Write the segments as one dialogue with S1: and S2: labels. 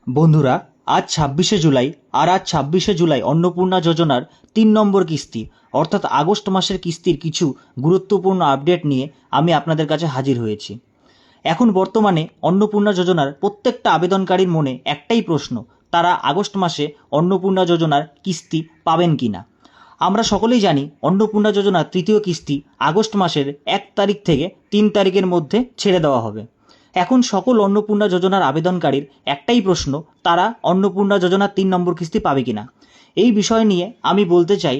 S1: বন্ধুরা, আজ ২৬শে জুলাই আর আজ ২৬শে জুলাই অন্নপূর্ণা যোজনার ৩ নম্বর কিস্তি অর্থাৎ আগস্ট মাসের কিস্তির কিছু গুরুত্বপূর্ণ আপডেট নিয়ে আমি আপনাদের কাছে হাজির হয়েছি। এখন বর্তমানে অন্নপূর্ণা যোজনার প্রত্যেকটা আবেদনকারীর মনে একটাই প্রশ্ন, তারা আগস্ট মাসে অন্নপূর্ণা যোজনার কিস্তি পাবেন কি না। আমরা সকলেই জানি অন্নপূর্ণা যোজনার তৃতীয় কিস্তি আগস্ট মাসের ১ তারিখ থেকে ৩ তারিখের মধ্যে ছেড়ে দেওয়া হবে। এখন সকল অন্নপূর্ণা যোজনার আবেদনকারীর একটাই প্রশ্ন, তারা অন্নপূর্ণা যোজনার ৩ নম্বর কিস্তি পাবে কিনা। এই বিষয় নিয়ে আমি বলতে চাই,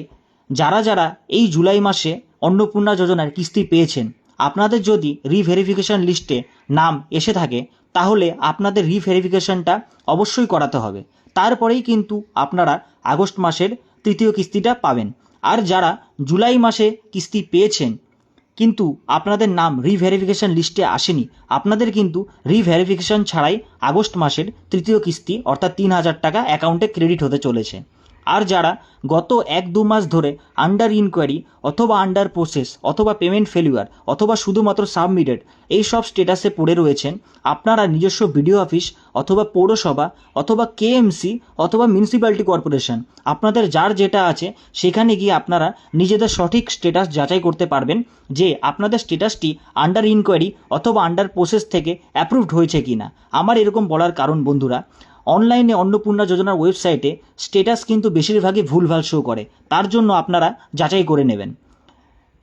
S1: যারা যারা এই জুলাই মাসে অন্নপূর্ণা যোজনার কিস্তি পেয়েছেন, আপনাদের যদি রিভেরিফিকেশন লিস্টে নাম এসে থাকে তাহলে আপনাদের রিভেরিফিকেশনটা অবশ্যই করাতে হবে। তারপরেই কিন্তু আপনারা আগস্ট মাসের তৃতীয় কিস্তিটা পাবেন। আর যারা জুলাই মাসে কিস্তি পেয়েছেন কিন্তু আপনাদের নাম রিভেরিফিকেশন লিস্টে আসেনি, আপনাদের কিন্তু রিভেরিফিকেশন ছাড়াই আগস্ট মাসের তৃতীয় কিস্তি অর্থাৎ ৩,০০০ টাকা অ্যাকাউন্টে ক্রেডিট হতে চলেছে। আর যারা গত ১-২ মাস ধরে আন্ডার ইনকোয়ারি অথবা আন্ডার প্রসেস অথবা পেমেন্ট ফেলিওর অথবা শুধুমাত্র সাবমিটেড এই সব স্টেটাসে পড়ে রয়েছেন, আপনারা নিজস্ব বিডিও অফিস অথবা পৌরসভা অথবা কেএমসি অথবা মিউনিসিপ্যালিটি কর্পোরেশন, আপনাদের যার যেটা আছে সেখানে গিয়ে আপনারা নিজেদের সঠিক স্টেটাস যাচাই করতে পারবেন যে আপনাদের স্টেটাসটি আন্ডার ইনকোয়ারি অথবা আন্ডার প্রসেস থেকে অ্যাপ্রুভড হয়েছে কিনা। আমার এরকম বলার কারণ, বন্ধুরা, অনলাইনে অন্নপূর্ণা যোজনার ওয়েবসাইটে স্টেটাস কিন্তু বেশিরভাগই ভুলভাল শো করে, তার জন্য আপনারা যাচাই করে নেবেন।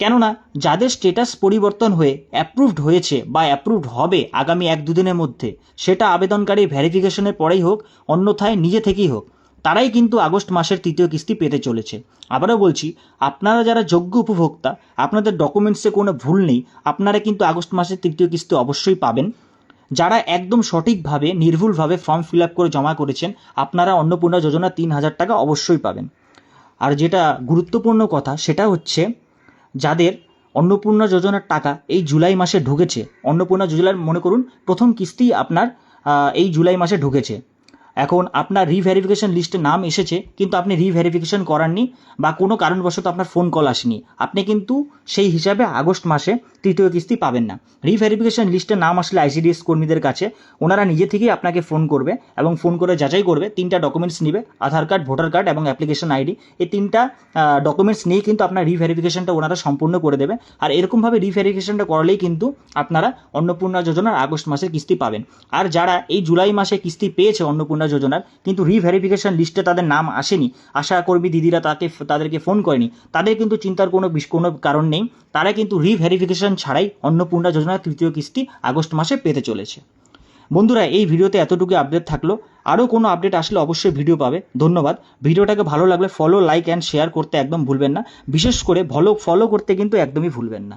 S1: কেননা যাদের স্টেটাস পরিবর্তন হয়ে অ্যাপ্রুভড হয়েছে বা অ্যাপ্রুভড হবে আগামী ১-২ দিনের মধ্যে, সেটা আবেদনকারীর ভেরিফিকেশনের পরেই হোক অন্যথায় নিজে থেকেই হোক, তারাই কিন্তু আগস্ট মাসের তৃতীয় কিস্তি পেতে চলেছে। আবারও বলছি, আপনারা যারা যোগ্য উপভোক্তা, আপনাদের ডকুমেন্টসে কোনো ভুল নেই, আপনারা কিন্তু আগস্ট মাসের তৃতীয় কিস্তি অবশ্যই পাবেন। যারা একদম সঠিকভাবে নির্ভুলভাবে ফর্ম ফিল আপ করে জমা করেছেন, আপনারা অন্নপূর্ণা যোজনা ৩,০০০ টাকা অবশ্যই পাবেন। আর যেটা গুরুত্বপূর্ণ কথা সেটা হচ্ছে, যাদের অন্নপূর্ণা যোজনার টাকা এই জুলাই মাসে ঢুকেছে, অন্নপূর্ণা যোজনার মনে করুন প্রথম কিস্তি আপনার এই জুলাই মাসে ঢুকেছে, এখন আপনার রিভেরিফিকেশন লিস্টে নাম এসেছে কিন্তু আপনি রিভেরিফিকেশন করাননি বা কোনো কারণবশত আপনার ফোন কল আসেনি, আপনি কিন্তু সেই হিসাবে আগস্ট মাসে তৃতীয় কিস্তি পাবেন না। রিভেরিফিকেশন লিস্টে নাম আসলে আইসিডিএস কর্মীদের কাছে, ওনারা নিজে থেকেই আপনাকে ফোন করবে এবং ফোন করে যাচাই করবে, 3টা ডকুমেন্টস নেবে, আধার কার্ড, ভোটার কার্ড এবং অ্যাপ্লিকেশন আইডি, এই 3টা ডকুমেন্টস নিয়েই কিন্তু আপনার রিভেরিফিকেশনটা ওনারা সম্পূর্ণ করে দেবে। আর এরকমভাবে রিভেরিফিকেশনটা করালেই কিন্তু আপনারা অন্নপূর্ণা যোজনার আগস্ট মাসে কিস্তি পাবেন। আর যারা এই জুলাই মাসে কিস্তি পেয়েছে অন্নপূর্ণা যোজনার কিন্তু রিভেরিফিকেশন লিস্টে তাদের নাম আসেনি, আশাকর্মী দিদিরা তাদেরকে ফোন করেনি, তাদের কিন্তু চিন্তার কোনো কারণ নেই, তারা কিন্তু রিভেরিফিকেশন ছাড়াই অন্নপূর্ণা যোজনার তৃতীয় কিস্তি আগস্ট মাসে পেতে চলেছে। বন্ধুরা, এই ভিডিওতে এতটুকু আপডেট থাকলো, আরও কোনো আপডেট আসলে অবশ্যই ভিডিও পাবে। ধন্যবাদ। ভিডিওটাকে ভালো লাগলে ফলো, লাইক অ্যান্ড শেয়ার করতে একদম ভুলবেন না, বিশেষ করে ফলো করতে কিন্তু একদমই ভুলবেন না।